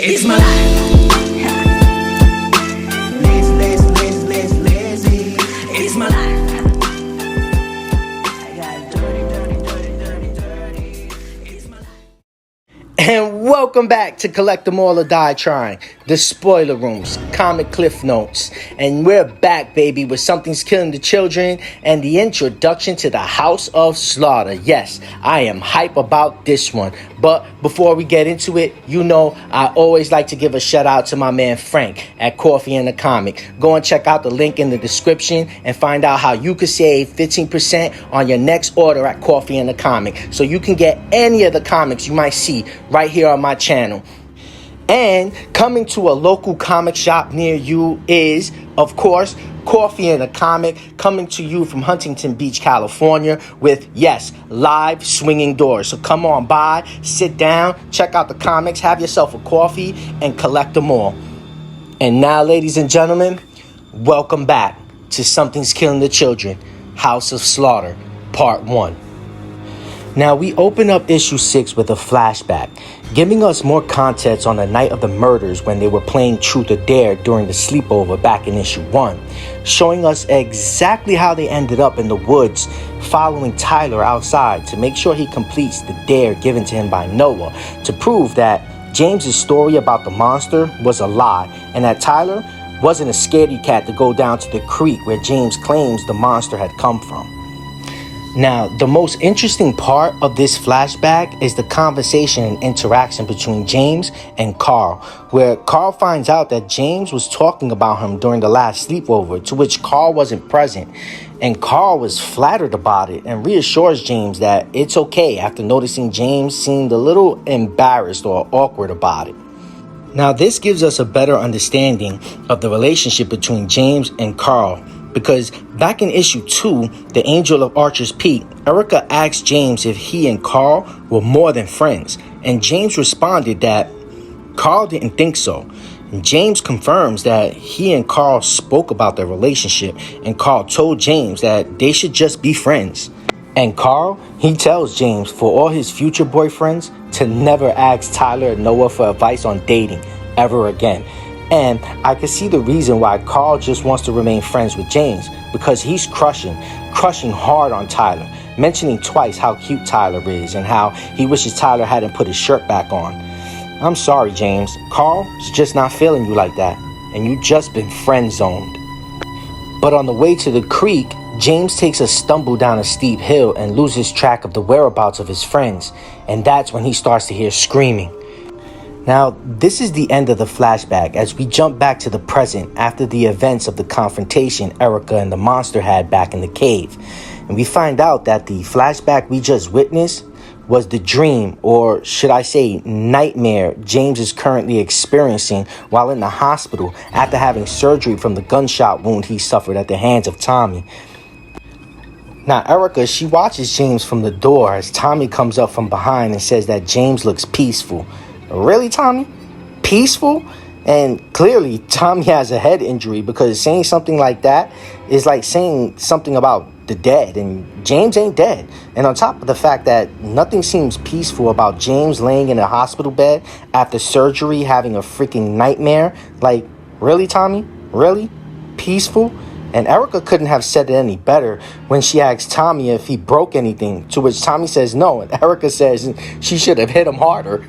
It's my life. Lazy. It's my life. I got dirty. It's my life. And welcome back to Collect Them All or Die Trying, the spoiler rooms, comic cliff notes. And we're back, baby, with Something's Killing the Children and the introduction to the House of Slaughter. Yes, I am hype about this one. But before we get into it, you know I always like to give a shout out to my man Frank at Coffee and the Comic. Go and check out the link in the description and find out how you could save 15% on your next order at Coffee and the Comic. So you can get any of the comics you might see right here on my channel. And coming to a local comic shop near you is, of course, Coffee and a Comic, coming to you from Huntington Beach, California, with, yes, live swinging doors. So come on by, sit down, check out the comics, have yourself a coffee, and collect them all. And now, ladies and gentlemen, welcome back to Something's Killing the Children, House of Slaughter, Part 1. Now, we open up issue 6 with a flashback, giving us more context on the night of the murders when they were playing Truth or Dare during the sleepover back in issue 1, showing us exactly how they ended up in the woods following Tyler outside to make sure he completes the dare given to him by Noah to prove that James's story about the monster was a lie and that Tyler wasn't a scaredy cat to go down to the creek where James claims the monster had come from. Now, the most interesting part of this flashback is the conversation and interaction between James and Carl, where Carl finds out that James was talking about him during the last sleepover, to which Carl wasn't present. And Carl was flattered about it and reassures James that it's okay after noticing James seemed a little embarrassed or awkward about it. Now, this gives us a better understanding of the relationship between James and Carl, because back in issue 2, The Angel of Archer's Peak, Erica asked James if he and Carl were more than friends, and James responded that Carl didn't think so. And James confirms that he and Carl spoke about their relationship, and Carl told James that they should just be friends. And Carl, he tells James for all his future boyfriends to never ask Tyler or Noah for advice on dating ever again. And I can see the reason why Carl just wants to remain friends with James, because he's crushing hard on Tyler, mentioning twice how cute Tyler is and how he wishes Tyler hadn't put his shirt back on. I'm sorry, James. Carl's just not feeling you like that, and you just been friend-zoned. But on the way to the creek, James takes a stumble down a steep hill and loses track of the whereabouts of his friends, and that's when he starts to hear screaming. Now, this is the end of the flashback as we jump back to the present after the events of the confrontation Erica and the monster had back in the cave. And we find out that the flashback we just witnessed was the dream, or should I say nightmare, James is currently experiencing while in the hospital after having surgery from the gunshot wound he suffered at the hands of Tommy. Now, Erica, she watches James from the door as Tommy comes up from behind and says that James looks peaceful. Really, Tommy? Peaceful? And clearly, Tommy has a head injury, because saying something like that is like saying something about the dead, and James ain't dead. And on top of the fact that nothing seems peaceful about James laying in a hospital bed after surgery having a freaking nightmare, like, really, Tommy? Really? Peaceful? And Erica couldn't have said it any better when she asked Tommy if he broke anything, to which Tommy says no, and Erica says she should have hit him harder.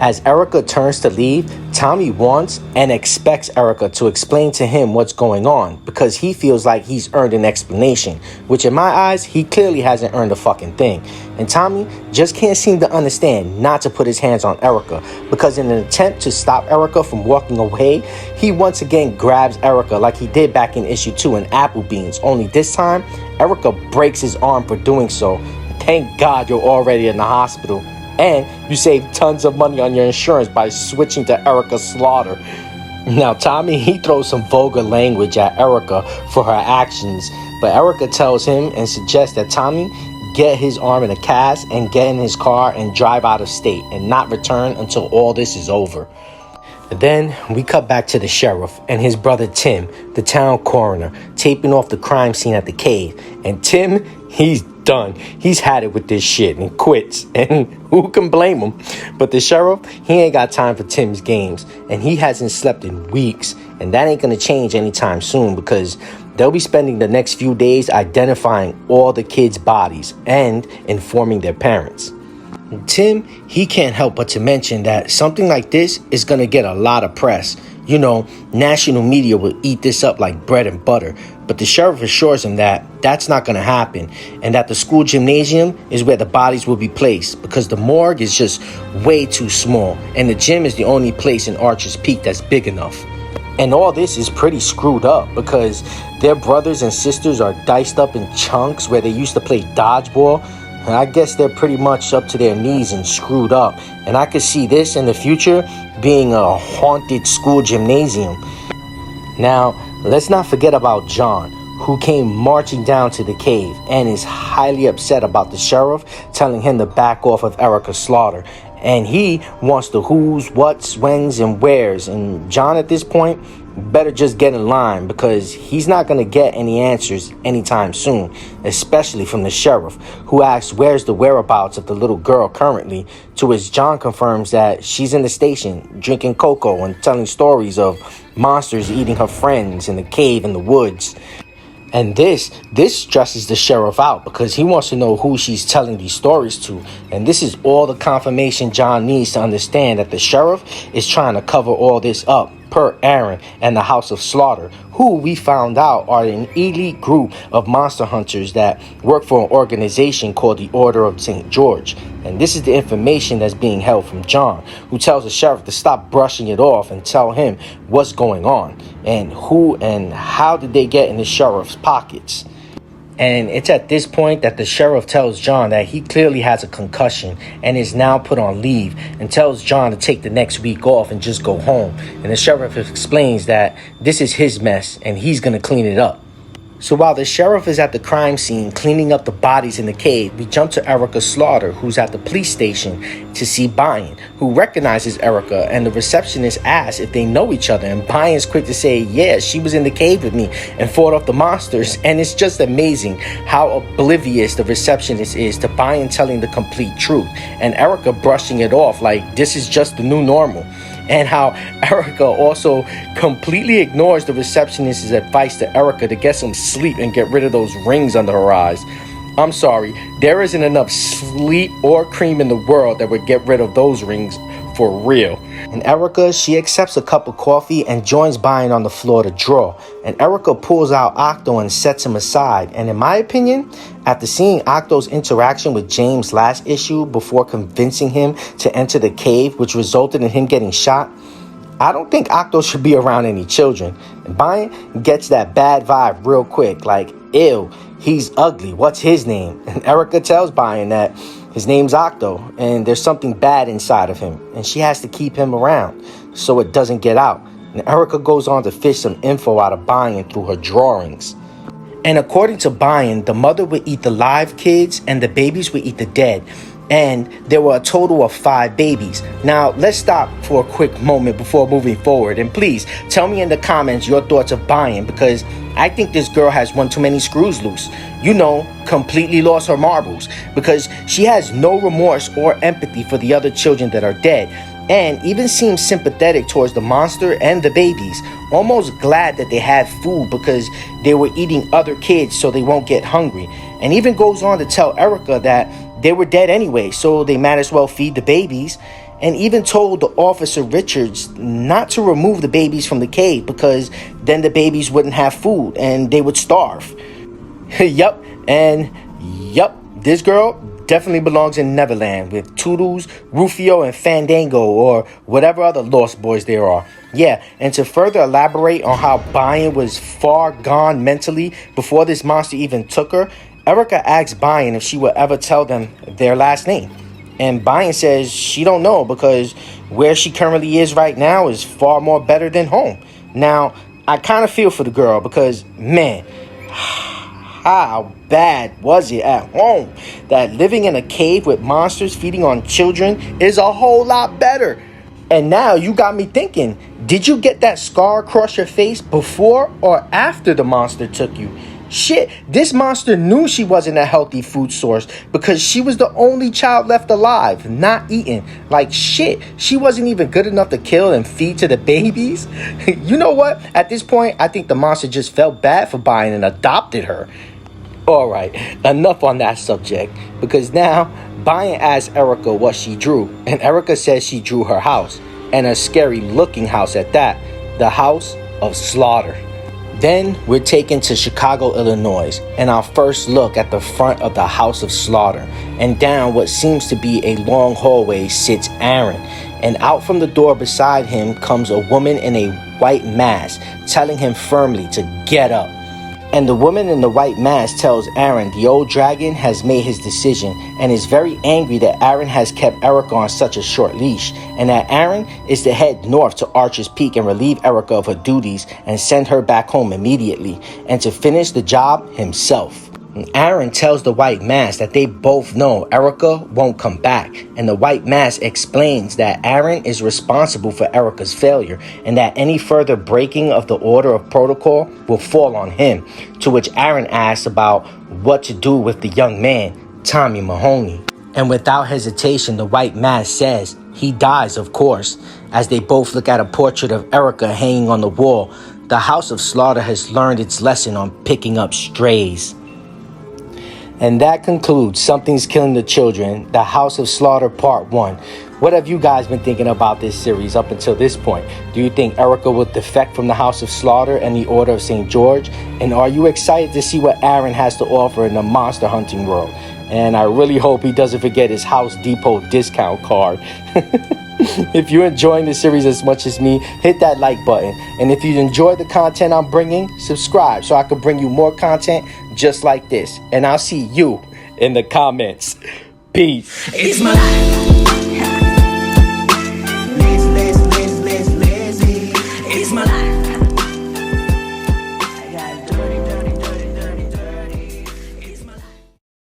As Erica turns to leave, Tommy wants and expects Erica to explain to him what's going on, because he feels like he's earned an explanation, which in my eyes, he clearly hasn't earned a fucking thing. And Tommy just can't seem to understand not to put his hands on Erica, because in an attempt to stop Erica from walking away, he once again grabs Erica like he did back in issue 2 in Applebeans, only this time, Erica breaks his arm for doing so. Thank God you're already in the hospital. And you save tons of money on your insurance by switching to Erica Slaughter. Now, Tommy, he throws some vulgar language at Erica for her actions, but Erica tells him and suggests that Tommy get his arm in a cast and get in his car and drive out of state and not return until all this is over. Then we cut back to the sheriff and his brother Tim, the town coroner, taping off the crime scene at the cave. And Tim, he's done. He's had it with this shit and quits. And who can blame him? But the sheriff, he ain't got time for Tim's games. And he hasn't slept in weeks. And that ain't going to change anytime soon because they'll be spending the next few days identifying all the kids' bodies and informing their parents. Tim, he can't help but to mention that something like this is going to get a lot of press. You know, national media will eat this up like bread and butter. But the sheriff assures him that that's not going to happen and that the school gymnasium is where the bodies will be placed because the morgue is just way too small and the gym is the only place in Archer's Peak that's big enough. And all this is pretty screwed up because their brothers and sisters are diced up in chunks where they used to play dodgeball. And I guess they're pretty much up to their knees and screwed up. And I could see this in the future being a haunted school gymnasium. Now, let's not forget about John, who came marching down to the cave and is highly upset about the sheriff telling him to back off of Erica Slaughter. And he wants the who's, what's, when's, and where's. And John at this point better just get in line because he's not going to get any answers anytime soon, especially from the sheriff, who asks where's the whereabouts of the little girl currently, to which John confirms that she's in the station drinking cocoa and telling stories of monsters eating her friends in the cave in the woods. And this stresses the sheriff out because he wants to know who she's telling these stories to. And this is all the confirmation John needs to understand that the sheriff is trying to cover all this up per Aaron and the House of Slaughter, who we found out are an elite group of monster hunters that work for an organization called the Order of St. George. And this is the information that's being held from John, who tells the sheriff to stop brushing it off and tell him what's going on and who and how did they get in the sheriff's pockets. And it's at this point that the sheriff tells John that he clearly has a concussion and is now put on leave and tells John to take the next week off and just go home. And the sheriff explains that this is his mess and he's going to clean it up. So while the sheriff is at the crime scene cleaning up the bodies in the cave, we jump to Erica Slaughter, who's at the police station to see Byron, who recognizes Erica, and the receptionist asks if they know each other, and Byron's quick to say, yeah, she was in the cave with me and fought off the monsters. And it's just amazing how oblivious the receptionist is to Byron telling the complete truth, and Erica brushing it off like this is just the new normal. And how Erica also completely ignores the receptionist's advice to Erica to get some sleep and get rid of those rings under her eyes. I'm sorry, there isn't enough sleep or cream in the world that would get rid of those rings for real. And Erica, she accepts a cup of coffee and joins Byron on the floor to draw. And Erica pulls out Octo and sets him aside. And in my opinion, after seeing Octo's interaction with James last issue before convincing him to enter the cave, which resulted in him getting shot, I don't think Octo should be around any children. And Byron gets that bad vibe real quick, like, ew, he's ugly, what's his name? And Erica tells Byron that his name's Octo, and there's something bad inside of him, and she has to keep him around so it doesn't get out. And Erica goes on to fish some info out of Byron through her drawings. And according to Byron, the mother would eat the live kids and the babies would eat the dead. And there were a total of 5 babies. Now, let's stop for a quick moment before moving forward. And please, tell me in the comments your thoughts of Byron, because I think this girl has one too many screws loose. You know, completely lost her marbles. Because she has no remorse or empathy for the other children that are dead. And even seems sympathetic towards the monster and the babies. Almost glad that they had food because they were eating other kids so they won't get hungry. And even goes on to tell Erica that they were dead anyway, so they might as well feed the babies. And even told the officer Richards not to remove the babies from the cave because then the babies wouldn't have food and they would starve. Yup, this girl definitely belongs in Neverland with Toodles, Rufio, and Fandango, or whatever other lost boys there are. Yeah, and to further elaborate on how Byron was far gone mentally before this monster even took her, Erica asks Byron if she would ever tell them their last name. And Byron says she don't know because where she currently is right now is far more better than home. Now, I kind of feel for the girl because, man, how bad was it at home that living in a cave with monsters feeding on children is a whole lot better? And now you got me thinking, did you get that scar across your face before or after the monster took you? Shit, this monster knew she wasn't a healthy food source because she was the only child left alive, not eaten. Like shit, she wasn't even good enough to kill and feed to the babies. You know what? At this point, I think the monster just felt bad for buying and adopted her. Alright, enough on that subject, because now Bryant asked Erica what she drew, and Erica says she drew her house, and a scary looking house at that, the House of Slaughter. Then we're taken to Chicago, Illinois, and our first look at the front of the House of Slaughter, and down what seems to be a long hallway sits Aaron, and out from the door beside him comes a woman in a white mask, telling him firmly to get up. And the woman in the white mask tells Aaron the old dragon has made his decision and is very angry that Aaron has kept Erica on such a short leash, and that Aaron is to head north to Archer's Peak and relieve Erica of her duties and send her back home immediately, and to finish the job himself. And Aaron tells the white mask that they both know Erica won't come back, and the white mask explains that Aaron is responsible for Erica's failure and that any further breaking of the order of protocol will fall on him, to which Aaron asks about what to do with the young man, Tommy Mahoney. And without hesitation, the white mask says he dies, of course. As they both look at a portrait of Erica hanging on the wall, the House of Slaughter has learned its lesson on picking up strays. And that concludes Something's Killing the Children, The House of Slaughter Part 1. What have you guys been thinking about this series up until this point? Do you think Erica will defect from the House of Slaughter and the Order of St. George? And are you excited to see what Aaron has to offer in the monster hunting world? And I really hope he doesn't forget his House Depot discount card. If you're enjoying the series as much as me, hit that like button. And if you enjoy the content I'm bringing, subscribe so I can bring you more content just like this. And I'll see you in the comments. Peace. It's my life.